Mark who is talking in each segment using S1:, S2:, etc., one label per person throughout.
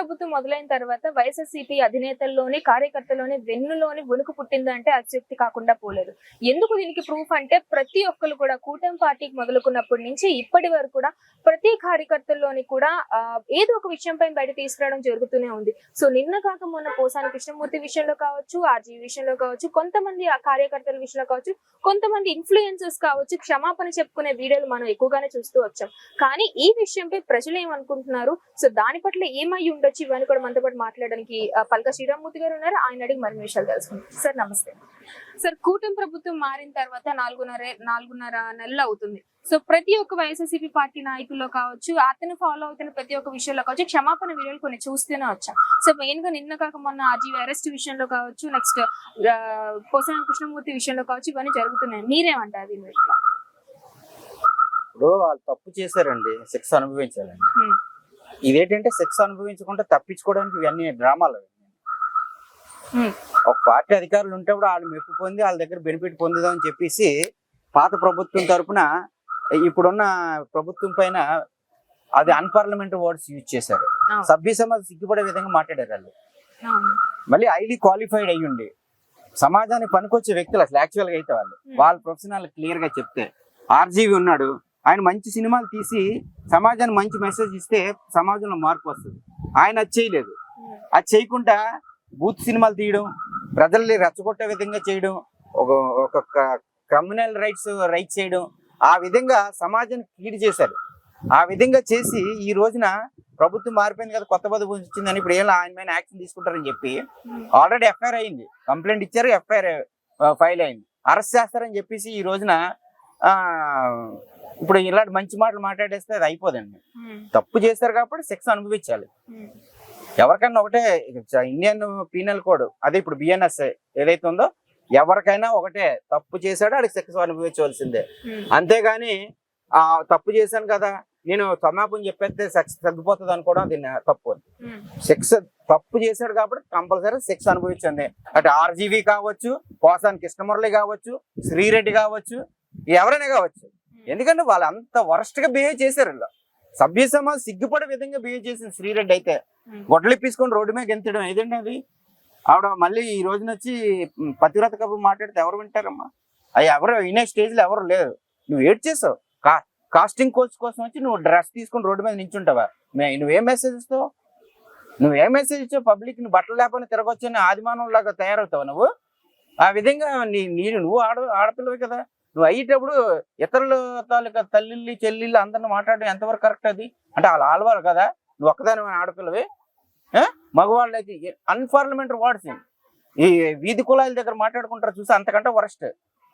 S1: ప్రభుత్వం మొదలైన తర్వాత వైఎస్ఆర్సీపీ అధినేతల్లోని కార్యకర్తల్లోని వెన్నులోని వణుకు పుట్టిందంటే అత్యుక్తి కాకుండా పోలేదు. ఎందుకు దీనికి ప్రూఫ్ అంటే ప్రతి ఒక్కరు కూడా కూటమి పార్టీకి మొదలుకున్నప్పటి నుంచి ఇప్పటి వరకు కూడా ప్రతి కార్యకర్తల్లోని కూడా ఏదో ఒక విషయంపై బయట తీసుకురావడం జరుగుతూనే ఉంది. సో నిన్న కాక మొన్న పోసాని కృష్ణమూర్తి విషయంలో కావచ్చు, ఆర్జీ విషయంలో కావచ్చు, కొంతమంది ఆ కార్యకర్తల విషయంలో కావచ్చు, కొంతమంది ఇన్ఫ్లుయెన్సర్స్ కావచ్చు క్షమాపణ చెప్పుకునే వీడియోలు మనం ఎక్కువగానే చూస్తూ వచ్చాం. కానీ ఈ విషయంపై ప్రజలు ఏమనుకుంటున్నారు, సో దాని పట్ల ఏమై ఉండొచ్చు, ఇవన్నీ కూడా మనతో పాటు మాట్లాడడానికి పల్కా శ్రీరామ్మూర్తి గారు ఉన్నారు. ఆయన అడిగి మరిన్ని విషయాలు తెలుసుకుంటాం. సార్ నమస్తే. సార్ కూటమి ప్రభుత్వం మారిన తర్వాత 4.5 నెలలు అవుతుంది. సో ప్రతి ఒక్క వైఎస్ఆర్సీపీ పార్టీ నాయకుల్లో కావచ్చు, అతను ఫాలో అవుతున్న ప్రతి ఒక్క విషయంలో కావచ్చు క్షమాపణ వీడియోలు కొన్ని చూస్తూనే వచ్చాం. సో మెయిన్ గా నిన్న కాక మొన్న ఆర్జీవీ అరెస్ట్ విషయంలో కావచ్చు, నెక్స్ట్ పోసాని కృష్ణమూర్తి విషయంలో కావచ్చు, ఇవన్నీ జరుగుతున్నాయి. మీరేమంటారు దీని విషయంలో?
S2: ఇప్పుడు వాళ్ళు తప్పు చేశారండి, శిక్ష అనుభవించాలండి. ఇదేంటంటే శిక్ష అనుభవించకుండా తప్పించుకోవడానికి ఇవన్నీ డ్రామాలు. ఒక పార్టీ అధికారులు ఉంటే వాళ్ళు మెప్పు పొంది వాళ్ళ దగ్గర బెనిఫిట్ పొందుదాం అని చెప్పేసి పాత ప్రభుత్వం తరఫున ఇప్పుడున్న ప్రభుత్వం పైన అది అన్పార్లమెంటరీ వర్డ్స్ యూజ్ చేశారు. సభ్య సమాజం సిగ్గుపడే విధంగా మాట్లాడారు వాళ్ళు. మళ్ళీ హైలీ క్వాలిఫైడ్ అయ్యుండి సమాజానికి పనికొచ్చే వ్యక్తులు అసలు యాక్చువల్ గా అయితే వాళ్ళ ప్రొఫెషనల్ క్లియర్ గా చెప్తే, ఆర్జీవి ఉన్నాడు, ఆయన మంచి సినిమాలు తీసి సమాజానికి మంచి మెసేజ్ ఇస్తే సమాజంలో మార్పు వస్తుంది. ఆయన అది చేయలేదు. అది చేయకుండా బూత్ సినిమాలు తీయడం, ప్రజల్ని రెచ్చగొట్టే విధంగా చేయడం, ఒక కమ్యూనల్ రైట్స్ చేయడం, ఆ విధంగా సమాజానికి కీడు చేశారు. ఆ విధంగా చేసి ఈ రోజున ప్రభుత్వం మారిపోయింది కదా, కొత్త పదవి వచ్చిందని ఇప్పుడు ఏం ఆయన మీద యాక్షన్ తీసుకుంటారని చెప్పి ఆల్రెడీ ఎఫ్ఐఆర్ అయింది, కంప్లైంట్ ఇచ్చారు, ఎఫ్ఐఆర్ ఫైల్ అయింది, అరెస్ట్ చేస్తారని చెప్పేసి ఈ రోజున ఇప్పుడు ఇలాంటి మంచి మాటలు మాట్లాడేస్తే అది అయిపోదండి. తప్పు చేస్తారు కాబట్టి శిక్ష అనుభవించాలి. ఎవరికైనా ఒకటే ఇండియన్ పీనల్ కోడ్, అదే ఇప్పుడు బిఎన్ఎస్ ఏదైతే ఉందో, ఎవరికైనా ఒకటే, తప్పు చేశాడో వాడికి శిక్ష అనుభవించవలసిందే. అంతేగాని ఆ తప్పు చేశాను కదా నేను క్షమాపణ చెప్పేస్తే శిక్ష తగ్గిపోతుంది అనుకోవడం దీన్ని తప్పు. శిక్ష తప్పు చేశాడు కాబట్టి కంపల్సరీ శిక్ష అనుభవించండి. అటు ఆర్జీవి కావచ్చు, పోసాని కృష్ణమురళి కావచ్చు, శ్రీరెడ్డి కావచ్చు, ఎవరైనా కావచ్చు. ఎందుకంటే వాళ్ళు అంత వరస్ట్ గా బిహేవ్ చేశారు. సభ్య సమాజం సిగ్గుపడే విధంగా బిహేవ్ చేసింది. శ్రీరెడ్డి అయితే గొడ్డలిప్పించుకొని రోడ్డు మీద గెంతడం ఏదండి అది? ఆవిడ మళ్ళీ ఈ రోజున వచ్చి పతివ్రత కబుర్లు మాట్లాడితే ఎవరు వింటారమ్మా? అవి ఎవరు వినే స్టేజ్ లో ఎవరు లేరు. నువ్వు ఏడ్ చేసావు, కాస్టింగ్ కోచ్ కోసం వచ్చి నువ్వు డ్రెస్ తీసుకుని రోడ్డు మీద నించుంటావా? నువ్వేం మెసేజ్ ఇస్తావు? నువ్వేం మెసేజ్ ఇచ్చావు? పబ్లిక్ ని బట్టలు లేకపోయినా తిరగొచ్చని ఆదిమానం లాగా తయారవుతావు నువ్వు. ఆ విధంగా నువ్వు ఆడపిల్లవి కదా, నువ్వు అయ్యేటప్పుడు ఇతరుల తాలూకా తల్లిళ్ళు చెల్లిళ్ళు అందరిని మాట్లాడడం ఎంతవరకు కరెక్ట్? అది అంటే వాళ్ళు ఆడవాళ్ళు కదా, నువ్వు ఒక్కదాని ఆడపిల్లవి. మగవాళ్ళు అయితే అన్పార్లమెంటరీ వర్డ్స్ ఈ వీధి కులాయిల దగ్గర మాట్లాడుకుంటారు చూసి, అంతకంటే వరస్ట్.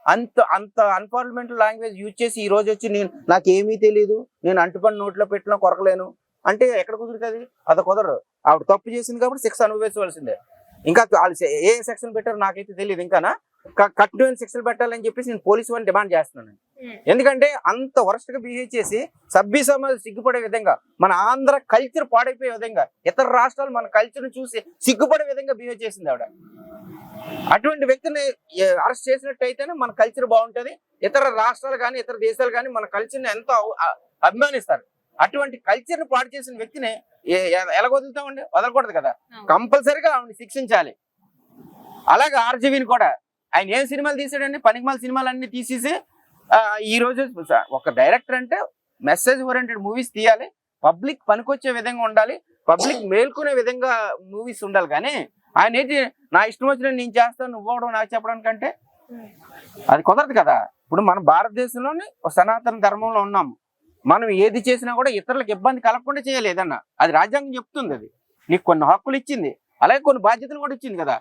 S2: అంత అన్పార్లమెంటరీ లాంగ్వేజ్ యూజ్ చేసి ఈ రోజు వచ్చి నాకేమీ తెలియదు, నేను అంటుపని నోట్లో పెట్టినా కొరకలేను అంటే ఎక్కడ కుదురుతుంది? అది కుదరదు. ఆవిడ తప్పు చేసింది కాబట్టి శిక్ష అనుభవించవలసిందే. ఇంకా వాళ్ళు ఏ సెక్షన్ పెట్టారో నాకైతే తెలియదు. ఇంకానా కఠినమైన శిక్షలు పెట్టాలని చెప్పేసి నేను పోలీసు వారిని డిమాండ్ చేస్తున్నాను. ఎందుకంటే అంత వరస్ట్ గా బిహేవ్ చేసి సభ్య సమాజం సిగ్గుపడే విధంగా, మన ఆంధ్ర కల్చర్ పాడైపోయే విధంగా, ఇతర రాష్ట్రాలు మన కల్చర్ ని చూసి సిగ్గుపడే విధంగా బిహేవ్ చేసింది ఆవిడ. అటువంటి వ్యక్తిని అరెస్ట్ చేసినట్టయితేనే మన కల్చర్ బాగుంటది. ఇతర రాష్ట్రాలు కానీ ఇతర దేశాలు కానీ మన కల్చర్ ని ఎంతో అభిమానిస్తారు. అటువంటి కల్చర్ ని పాడు చేసిన వ్యక్తిని ఎలా వదులుతామండి? వదలకూడదు కదా, కంపల్సరీగా ఆవిడని శిక్షించాలి. అలాగే ఆర్జీవీని కూడా ఆయన ఏం సినిమాలు తీసాడండి? పనికిమాల సినిమాలు అన్ని తీసేసి ఈ రోజు ఒక డైరెక్టర్ అంటే మెసేజ్ ఓరియంటెడ్ మూవీస్ తీయాలి, పబ్లిక్ పనికొచ్చే విధంగా ఉండాలి, పబ్లిక్ మేల్కొనే విధంగా మూవీస్ ఉండాలి. కానీ ఆయన ఏంటి నా ఇష్టం వచ్చిన నేను చేస్తాను నువ్వు నాకు చెప్పడానికంటే అది కుదరదు కదా. ఇప్పుడు మన భారతదేశంలోని సనాతన ధర్మంలో ఉన్నాము. మనం ఏది చేసినా కూడా ఇతరులకు ఇబ్బంది కలగకుండా చేయాలి. ఏదన్నా అది రాజ్యాంగం చెప్తుంది. అది నీకు కొన్ని హక్కులు ఇచ్చింది, అలాగే కొన్ని బాధ్యతలు కూడా ఇచ్చింది కదా.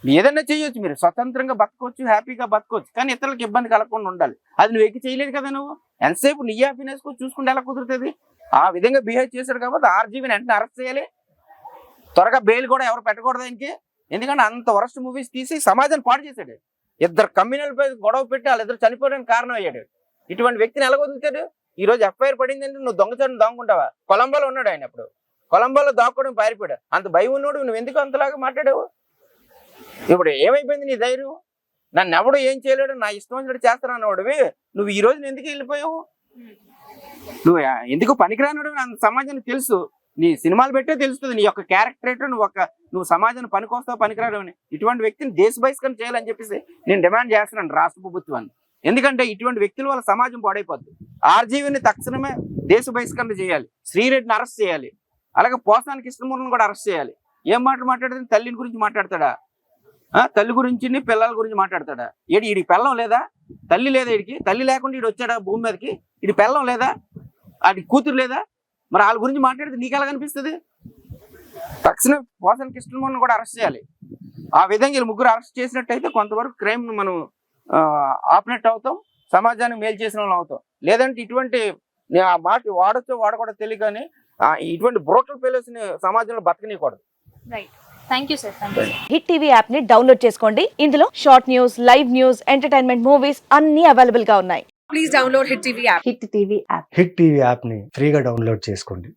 S2: ఏదన్నా చేయొచ్చు, మీరు స్వతంత్రంగా బతకొచ్చు, హ్యాపీగా బతకొచ్చు, కానీ ఇతరులకు ఇబ్బంది కలగకుండా ఉండాలి. అది నువ్వు ఎక్కి చేయలేదు కదా. నువ్వు ఎంతసేపు నీ హ్యాపీనెస్ చూసుకుంటే ఎలా కుదురుతుంది? ఆ విధంగా బిహేవ్ చేశాడు కాబట్టి ఆర్జీవీని వెంటనే అరెస్ట్ చేయాలి. త్వరగా బెయిల్ కూడా ఎవరు పెట్టకూడదు ఆయనకి. ఎందుకంటే అంత వరస్ట్ మూవీస్ తీసి సమాజాన్ని పాడు చేశాడు. ఇద్దరు కమ్యూనల్ పై గొడవ పెట్టి వాళ్ళిద్దరు చనిపోవడానికి కారణం అయ్యాడు. ఇటువంటి వ్యక్తిని ఎలా వదులుతాడు? ఈ రోజు ఎఫ్ఐఆర్ పడింది అంటే నువ్వు దొంగచాటును దాక్కుంటావా? కొలంబోలో ఉన్నాడు ఆయన. అప్పుడు కొలంబోలో దాక్కోవడం పారిపోయాడు. అంత భయం ఉన్నాడు, నువ్వు ఎందుకు అంతలాగా మాట్లాడావు? ఇప్పుడు ఏమైపోయింది నీ ధైర్యం? నన్ను ఎవడు ఏం చేయలేడు, నా ఇష్టం వచ్చినట్టు చేస్తానన్నవాడివి నువ్వు ఈ రోజున ఎందుకు వెళ్ళిపోయావు? నువ్వు ఎందుకు పనికిరానుడు సమాజానికి తెలుసు. నీ సినిమాలు పెట్టే తెలుస్తుంది నీ యొక్క క్యారెక్టర్ ఏంటో, నువ్వు సమాజాన్ని పనికొస్తావు పనికిరాడు అని. ఇటువంటి వ్యక్తిని దేశ బహిష్కరణ చేయాలని చెప్పేసి నేను డిమాండ్ చేస్తున్నాను రాష్ట్ర ప్రభుత్వాన్ని. ఎందుకంటే ఇటువంటి వ్యక్తుల వల్ల సమాజం పాడైపోద్ది. ఆర్జీవీని తక్షణమే దేశ బహిష్కరణ చేయాలి, శ్రీరెడ్డిని అరెస్ట్ చేయాలి, అలాగే పోసాని కృష్ణమూర్తిని కూడా అరెస్ట్ చేయాలి. ఏం మాట్లాడితే తల్లిని గురించి మాట్లాడతాడా, తల్లి గురించి పిల్లల గురించి మాట్లాడతాడా? ఈడి పెళ్ళం లేదా, తల్లి లేదా? ఈడికి తల్లి లేకుండా ఈడు వచ్చాడా భూమి మీదకి? ఈడి పెళ్ళం లేదా, ఆడి కూతురు లేదా? మరి వాళ్ళ గురించి మాట్లాడితే నీకు ఎలా కనిపిస్తుంది? తక్షణం పోసాని కృష్ణమూర్తిని కూడా అరెస్ట్ చేయాలి. ఆ విధంగా వీళ్ళు ముగ్గురు అరెస్ట్ చేసినట్టయితే కొంతవరకు క్రైమ్ మనం ఆపినట్టు అవుతాం, సమాజానికి మేలు చేసిన వాళ్ళు అవుతాం. లేదంటే ఇటువంటి ఆ మాట వాడచ్చో వాడకూడదు తెలియకని ఇటువంటి బ్రోటల్ ఫెలోస్ ని సమాజంలో బతకనీయకూడదు.
S1: Right, thank you sir. Thank you.
S3: Hit TV app ని డౌన్లోడ్ చేసుకోండి. ఇందులో short news, live news, entertainment movies అన్ని అవైలబుల్ గా ఉన్నాయి.
S4: Please download Hit TV app.
S3: Hit TV app
S5: Hit TV యాప్ని ఫ్రీగా డౌన్లోడ్ చేసుకోండి.